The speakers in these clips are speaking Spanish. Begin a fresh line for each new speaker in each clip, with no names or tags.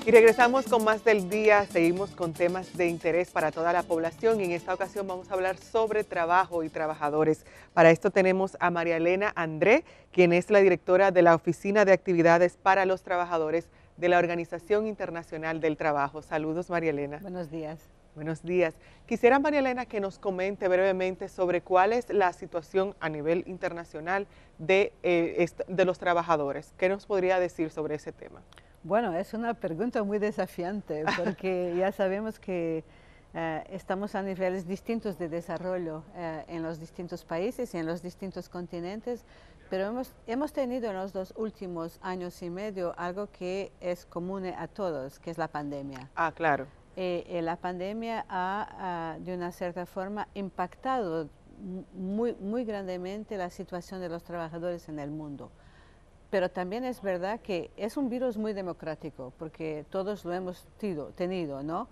Y regresamos con más del día, seguimos con temas de interés para toda la población y en esta ocasión vamos a hablar sobre trabajo y trabajadores. Para esto tenemos a María Elena André, quien es la directora de la Oficina de Actividades para los Trabajadores de la Organización Internacional del Trabajo. Saludos, María Elena.
Buenos días.
Buenos días. Quisiera, María Elena, que nos comente brevemente sobre cuál es la situación a nivel internacional de los trabajadores. ¿Qué nos podría decir sobre ese tema?
Bueno, es una pregunta muy desafiante porque ya sabemos que estamos a niveles distintos de desarrollo en los distintos países y en los distintos continentes, pero hemos tenido en los 2 últimos años y medio algo que es común a todos, que es la pandemia.
Ah, claro.
La pandemia ha, de una cierta forma, impactado muy grandemente la situación de los trabajadores en el mundo. Pero también es verdad que es un virus muy democrático, porque todos lo hemos tenido, ¿no?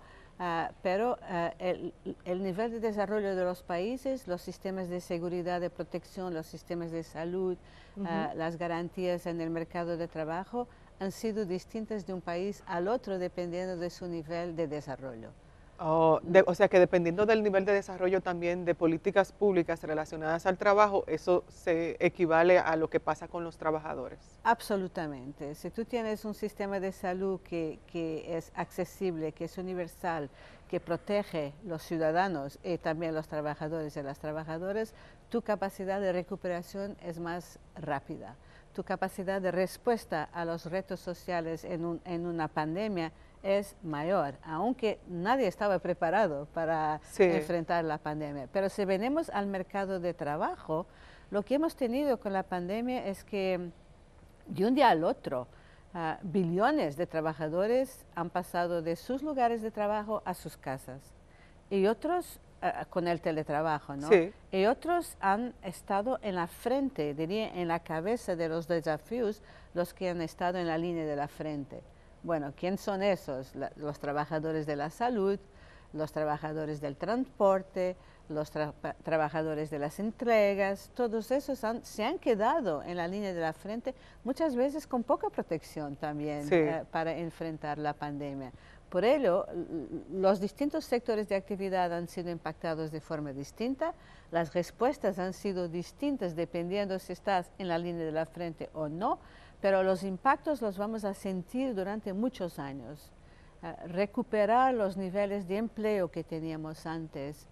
Pero el nivel de desarrollo de los países, los sistemas de seguridad, de protección, los sistemas de salud, las garantías en el mercado de trabajo han sido distintas de un país al otro dependiendo de su nivel de desarrollo.
O sea que dependiendo del nivel de desarrollo también de políticas públicas relacionadas al trabajo, eso se equivale a lo que pasa con los trabajadores.
Absolutamente. Si tú tienes un sistema de salud que es accesible, que es universal, que protege los ciudadanos y también los trabajadores y las trabajadoras, tu capacidad de recuperación es más rápida. Tu capacidad de respuesta a los retos sociales en una pandemia es mayor, aunque nadie estaba preparado para enfrentar la pandemia. Pero si venimos al mercado de trabajo, lo que hemos tenido con la pandemia es que de un día al otro, billones de trabajadores han pasado de sus lugares de trabajo a sus casas y otros con el teletrabajo, ¿no?
Sí.
Y otros han estado en la frente, diría en la cabeza de los desafíos, los que han estado en la línea de la frente. Bueno, ¿quién son esos? Los trabajadores de la salud, los trabajadores del transporte, los trabajadores de las entregas, todos esos se han quedado en la línea de la frente, muchas veces con poca protección también para enfrentar la pandemia. Por ello, los distintos sectores de actividad han sido impactados de forma distinta, las respuestas han sido distintas dependiendo si estás en la línea de la frente o no, pero los impactos los vamos a sentir durante muchos años. Recuperar los niveles de empleo que teníamos antes,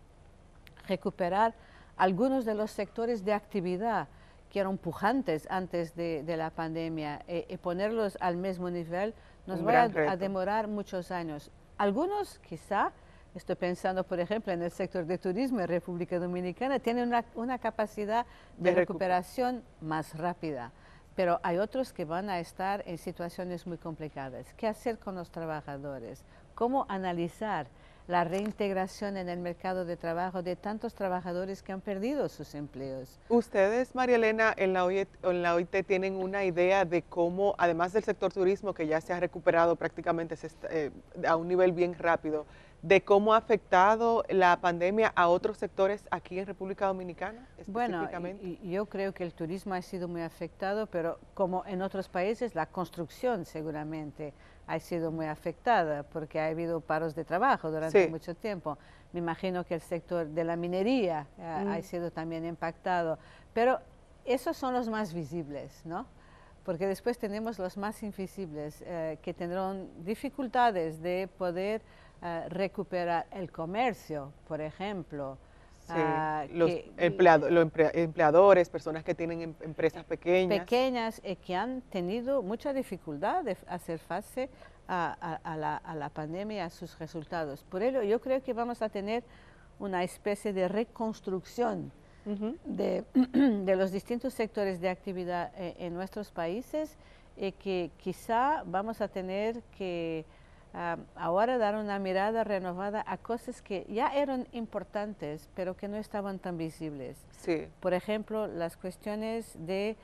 recuperar algunos de los sectores de actividad que eran pujantes antes de la pandemia y ponerlos al mismo nivel nos va a demorar muchos años. Algunos quizá, estoy pensando por ejemplo en el sector de turismo en República Dominicana, tienen una capacidad de recuperación más rápida. Pero hay otros que van a estar en situaciones muy complicadas. ¿Qué hacer con los trabajadores? ¿Cómo analizar la reintegración en el mercado de trabajo de tantos trabajadores que han perdido sus empleos?
Ustedes, María Elena, en la OIT tienen una idea de cómo, además del sector turismo, que ya se ha recuperado prácticamente a un nivel bien rápido, de cómo ha afectado la pandemia a otros sectores aquí en República Dominicana específicamente?
Bueno, yo creo que el turismo ha sido muy afectado, pero como en otros países, la construcción seguramente ha sido muy afectada porque ha habido paros de trabajo durante mucho tiempo. Me imagino que el sector de la minería ha sido también impactado, pero esos son los más visibles, ¿no? Porque después tenemos los más invisibles que tendrán dificultades de poder recuperar el comercio, por ejemplo.
Los empleadores, personas que tienen empresas pequeñas.
Pequeñas y que han tenido mucha dificultad de hacer face a la pandemia y a sus resultados. Por ello, yo creo que vamos a tener una especie de reconstrucción de los distintos sectores de actividad en nuestros países y que quizá vamos a tener que ahora dar una mirada renovada a cosas que ya eran importantes, pero que no estaban tan visibles. Por ejemplo, las cuestiones de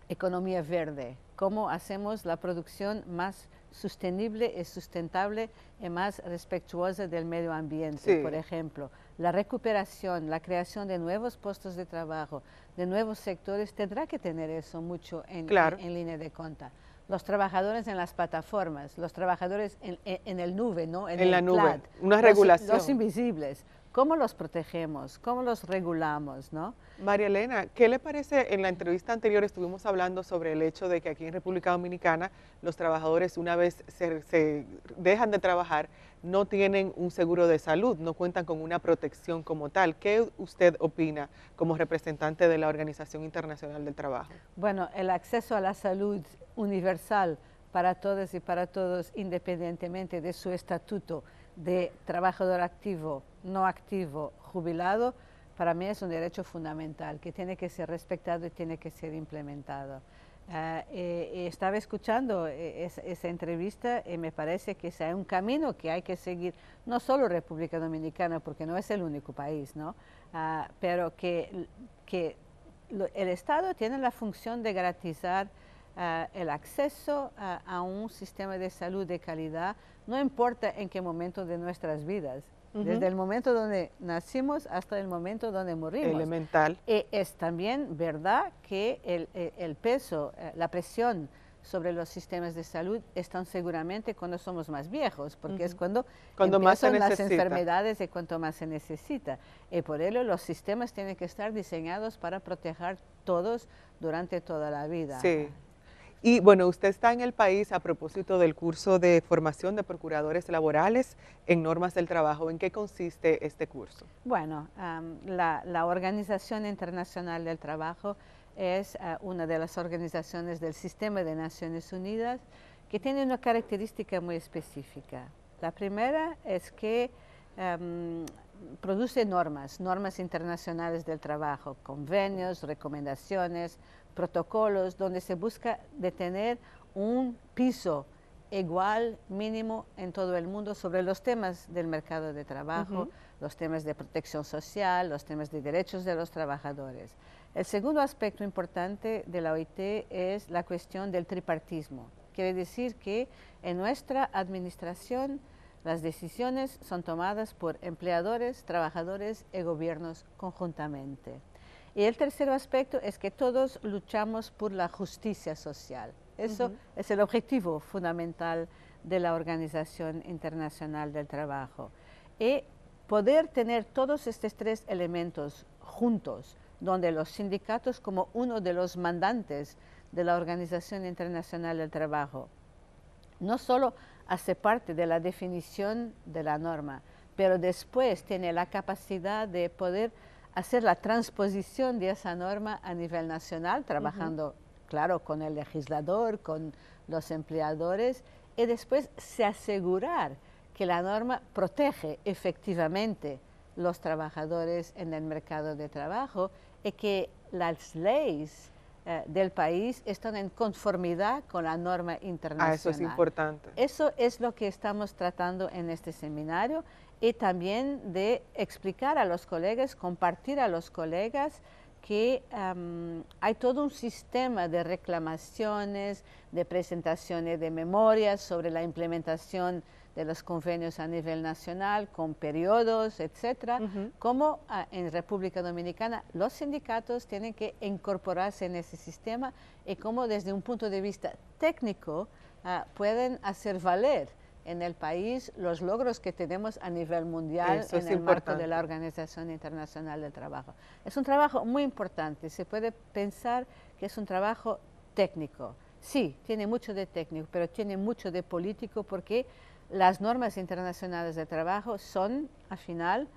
economía verde, cómo hacemos la producción más sostenible y sustentable y más respetuosa del medio ambiente, por ejemplo. La recuperación, la creación de nuevos puestos de trabajo, de nuevos sectores, tendrá que tener eso mucho en línea de cuenta. los trabajadores en las plataformas, los trabajadores en el nube, ¿no?
En la
el
nube,
cloud,
una regulación.
los invisibles. ¿Cómo los protegemos? ¿Cómo los regulamos? ¿No?
María Elena, ¿qué le parece? En la entrevista anterior estuvimos hablando sobre el hecho de que aquí en República Dominicana los trabajadores una vez se dejan de trabajar no tienen un seguro de salud, no cuentan con una protección como tal. ¿Qué usted opina como representante de la Organización Internacional del Trabajo?
Bueno, el acceso a la salud universal para todas y para todos, independientemente de su estatuto de trabajador activo, no activo, jubilado, para mí es un derecho fundamental que tiene que ser respetado y tiene que ser implementado. Estaba escuchando esa entrevista y me parece que ese es un camino que hay que seguir, no solo República Dominicana, porque no es el único país, ¿no? Pero que el Estado tiene la función de garantizar el acceso a un sistema de salud de calidad, no importa en qué momento de nuestras vidas, desde el momento donde nacimos hasta el momento donde morimos.
Elemental.
Es también verdad que el peso, la presión sobre los sistemas de salud están seguramente cuando somos más viejos, porque es cuando
más se
empiezan las
necesita.
enfermedades y cuanto más se necesita. Y por ello los sistemas tienen que estar diseñados para proteger todos durante toda la vida.
Sí. Y bueno, usted está en el país a propósito del curso de formación de procuradores laborales en normas del trabajo. ¿En qué consiste este curso?
Bueno, la Organización Internacional del Trabajo es una de las organizaciones del Sistema de Naciones Unidas que tiene una característica muy específica. La primera es que produce normas internacionales del trabajo, convenios, recomendaciones, protocolos, donde se busca de tener un piso igual, mínimo en todo el mundo sobre los temas del mercado de trabajo, los temas de protección social, los temas de derechos de los trabajadores. El segundo aspecto importante de la OIT es la cuestión del tripartismo. Quiere decir que en nuestra administración las decisiones son tomadas por empleadores, trabajadores y gobiernos conjuntamente. Y el tercer aspecto es que todos luchamos por la justicia social. Eso es el objetivo fundamental de la Organización Internacional del Trabajo. Y poder tener todos estos tres elementos juntos, donde los sindicatos como uno de los mandantes de la Organización Internacional del Trabajo, no solo hace parte de la definición de la norma, pero después tiene la capacidad de poder hacer la transposición de esa norma a nivel nacional, trabajando, claro, con el legislador, con los empleadores, y después se asegurar que la norma protege efectivamente los trabajadores en el mercado de trabajo y que las leyes del país están en conformidad con la norma internacional.
Eso es importante.
Eso es lo que estamos tratando en este seminario y también de explicar a los colegas, compartir a los colegas que hay todo un sistema de reclamaciones, de presentaciones de memorias sobre la implementación de los convenios a nivel nacional, con periodos, etcétera, como en República Dominicana los sindicatos tienen que incorporarse en ese sistema y cómo desde un punto de vista técnico pueden hacer valer en el país los logros que tenemos a nivel mundial en el marco de la Organización Internacional del Trabajo. Es un trabajo muy importante, se puede pensar que es un trabajo técnico. Sí, tiene mucho de técnico, pero tiene mucho de político porque las normas internacionales de trabajo son, al final,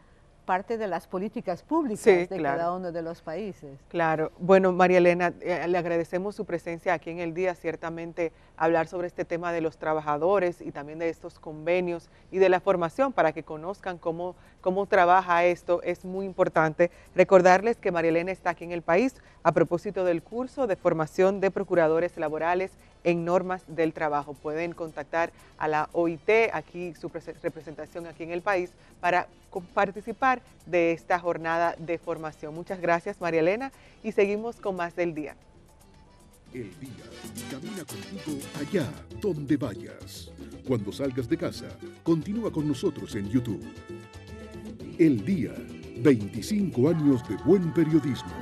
parte de las políticas públicas de cada uno de los países.
Claro. Bueno, María Elena, le agradecemos su presencia aquí en el día. Ciertamente hablar sobre este tema de los trabajadores y también de estos convenios y de la formación para que conozcan cómo trabaja esto es muy importante. Recordarles que María Elena está aquí en el país a propósito del curso de formación de procuradores laborales en normas del trabajo. Pueden contactar a la OIT, aquí su representación aquí en el país, para participar de esta jornada de formación. Muchas gracias, María Elena, y seguimos con más del día.
El día camina contigo allá donde vayas. Cuando salgas de casa, continúa con nosotros en YouTube. El día, 25 años de buen periodismo.